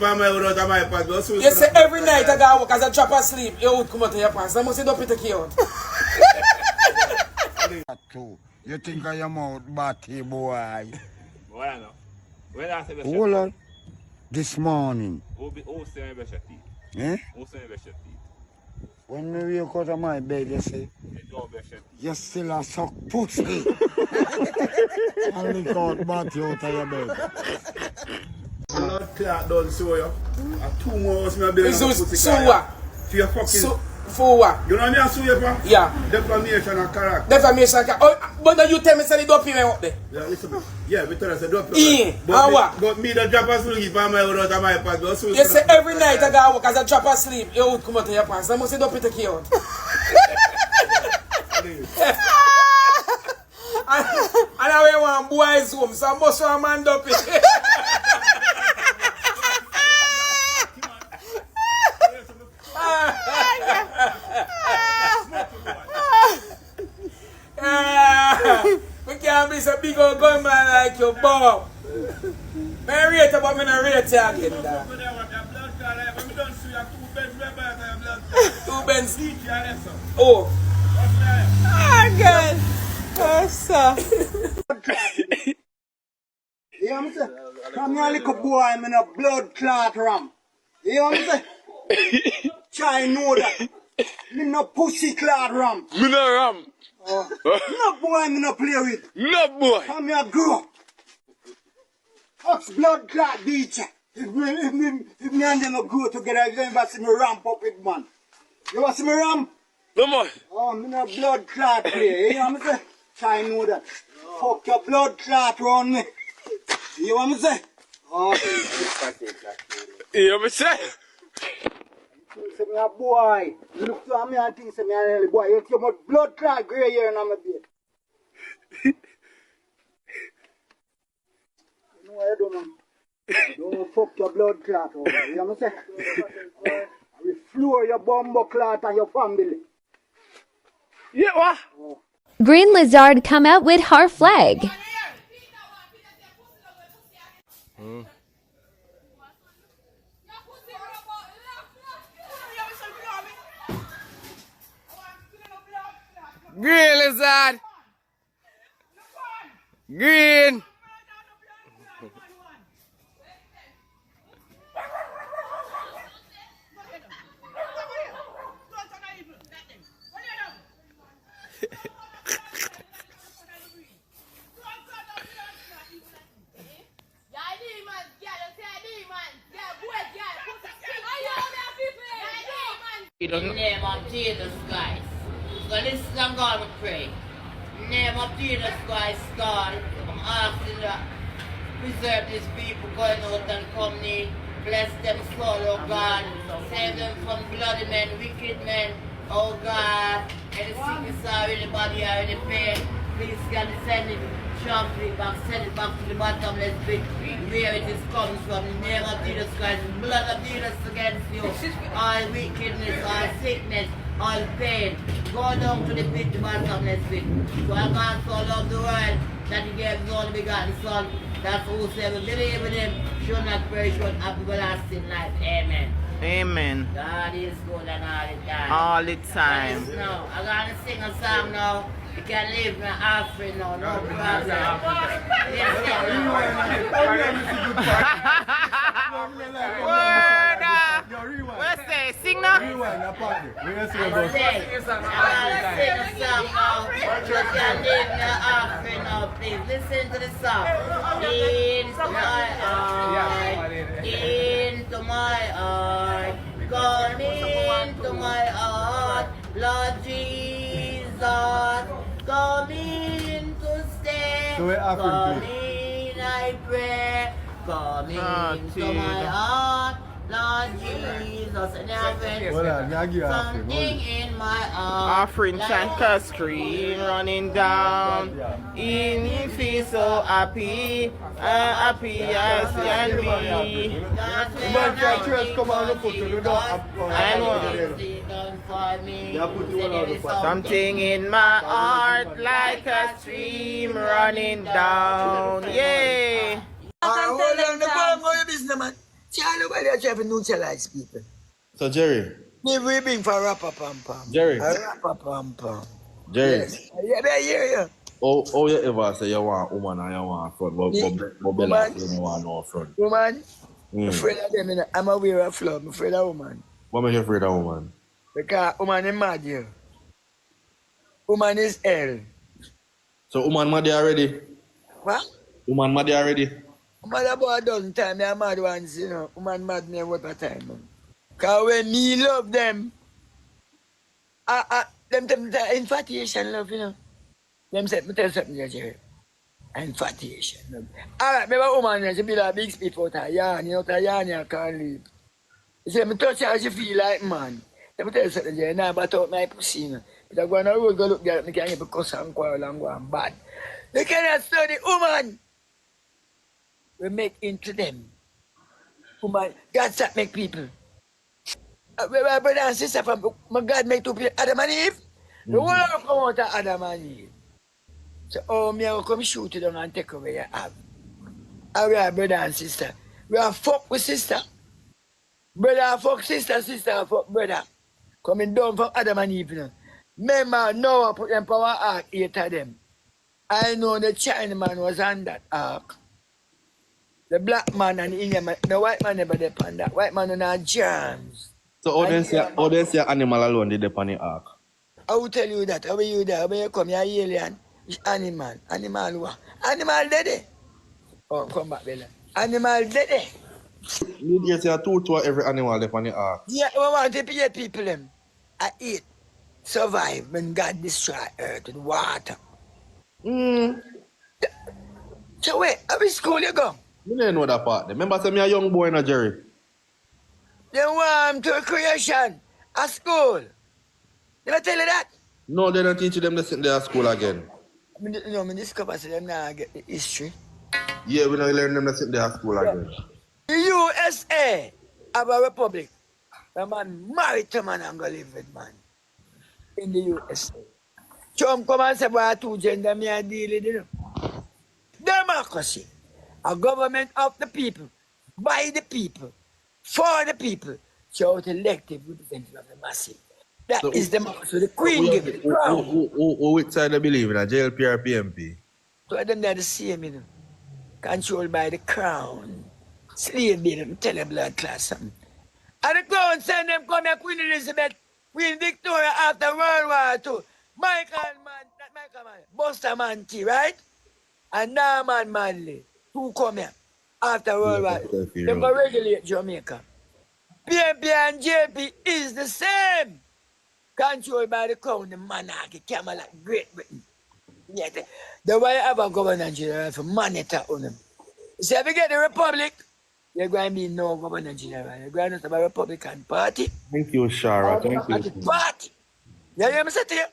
on my road out my pad. You say every night I go work as a chopper sleep, you would come out of your pants. I must say, don't put a key out. You think I am out, batty boy? Why not? When I say Hold on. This morning. Who say me brush your teeth? Eh? Who say me brush your teeth? When me wake out of my bed, you say, You don't brush your teeth. you still a suck pussy. And lick out batty out of your bed. Blood clot done so you. 2 more hours me build So a pussy so clot. what? For your fucking... So, for what? You know me I sue you for? Yeah. Defamation and character. Defamation. Oh, but now you tell me say the dope me up there. Yeah, listen. Yeah, we tell us a dope. Yeah, and what? But me the drop a sleep on my road out of my pad. You say every night I go work as a chopper sleep, you would come out of your pants. I must say, don't put a key out. And I want boys home, so I must want a man up it. We can't be so big old gunman like you, Bob. I rate you, but I don't rate you again. Two Benz. Oh. Oh, God. Oh, sir. You know what I'm saying? Come here, little boy, I'm in a blood clot ram. You know what I'm saying? Try know that. Me no pussy clot ram. Me no ram. No boy me no play with. No boy. Come here, grow up. Fox blood clot DJ. If me and them go together, you never see me ramp up with man. You want see me ramp? No more. Oh, me no blood clot play. You know what I'm saying? Try know that. Fuck your blood clot round me. You know what I'm saying? Oh, You know what I'm saying? say me a boy. You look to me and think say me a really boy. You see my blood clot grey hair in my beard. You know what you do, man? Don't fuck your blood clot over. You know what I'm saying? I will floor your bumbo clot and your family. Yeah, what? Green Lizard come out with her flag. Green lizard. Green. In the name of Jesus Christ. So listen and God we pray. In the name of Jesus Christ, God, I'm asking you to preserve these people going out and coming in. Bless them soul, oh God. Save them from bloody men, wicked men, oh God. Any sickness or anybody or any pain, please can send it, sharply back, send it back to the bottomless pit where it is coming from. In the name of Jesus Christ, the blood of Jesus against you. All wickedness, all sickness, all pain, go down to the pit, the bottomless pit. So I God so love the world that he gave his only begotten Son, that whosoever believe in him should not perish but have everlasting life. Amen. Amen. God is good and all the time. All the time. Yes, now, I'm going to sing a song now. You can leave me offering now, no problem. What's that? Sing now? I'm going to sing a song now. You can leave me offering now, please. Listen to the song. Into my heart, into my heart, come into my heart, Lord Jesus, come in to stay, come in, I pray, come into my heart, Lord Jesus, and something in my heart. Offering Santa screen running down. In feel so happy, happy as can be. Something in my heart like a stream running down. Yeah. See, nobody are trying to neutralize people. So Jerry. Me we bring for rapper pam pam. Jerry. A rapper pam pam. Jerry. Yes. Yeah, I hear you. Oh, you ever say you want woman and you want front, but Bella, you don't want no front. Woman, I'm afraid of them. I'm aware of flow. I'm afraid of woman. What makes you afraid of woman? Because woman is mad here. Woman is hell. So woman mad already? What? Woman mad already? Woman about a dozen times. I'm mad once, you know. Woman mad me what a time. Man. Because when me love them, them infatuation love, you know. Them said, me tell you something, Jerry. Infatuation love. Alright, me a woman, she be like a big spit out her yarn, you can't leave. She said, me touch her, she feel like man. Let me tell you something, Jerry, now but out my pussy, you know. If I go on the road, go look there, me can't even cuss and quarrel and go and bad. They cannot study woman. We make into them. Woman, God start make people. My brother and sister from my God make two people, Adam and Eve. The whole of come out of Adam and Eve. So, oh, me I will come shoot you down and take away your have. And we are brother and sister. We are fuck with sister. Brother fuck sister, sister fuck brother. Coming down from Adam and Eve. You know. Remember, Noah put them power ark, 8 of them. I know the Chinaman was on that ark. The black man and the Indian man, the white man never depend that. White man on our germs. So how they say animal alone did depend on the ark? I will tell you that. How are you there? When you come, you're alien. It's animal. Animal what? Animal dead. Oh, come back, Bella. Animal dead. You just say two every animal depend on the ark. Yeah, we want to pay people them. I eat. Survive when God destroy earth with water. So wait, how which school you go? You didn't know that part. Remember say me a young boy in a Jerry. They want to creation. A school. Did I tell you that? No, they don't teach them to sit there at school again. No, I discover so them now get the history. Yeah, we don't learn them to sit there at school again. The USA have a republic. The man married to man and go live with man. In the USA. Trump come and say, boy, two gender, me a deal with, you know. Democracy. A government of the people, by the people, for the people. So it's elective representative of the masses. That is democracy. The Queen give it. Which side they believe in, a JLP or PMP? So them they're the same, you know. Controlled by the crown. Slave be them, tell them blood class something. And the crown send them come here, Queen Elizabeth, Queen Victoria after World War II. Michael Man, not Michael Man, Buster Manti, right? And Norman Manley, who come here after World War II. They go regulate Jamaica. PMP and JP is the same. Controlled by the crown, the monarchy, Camelot, Great Britain. Yeah, the way I have a governor general for monitor on them. So if you get the republic, you're going to be no governor general. You're going to have a Republican Party. Thank you, Shara. Thank you. Party. You hear me say to you?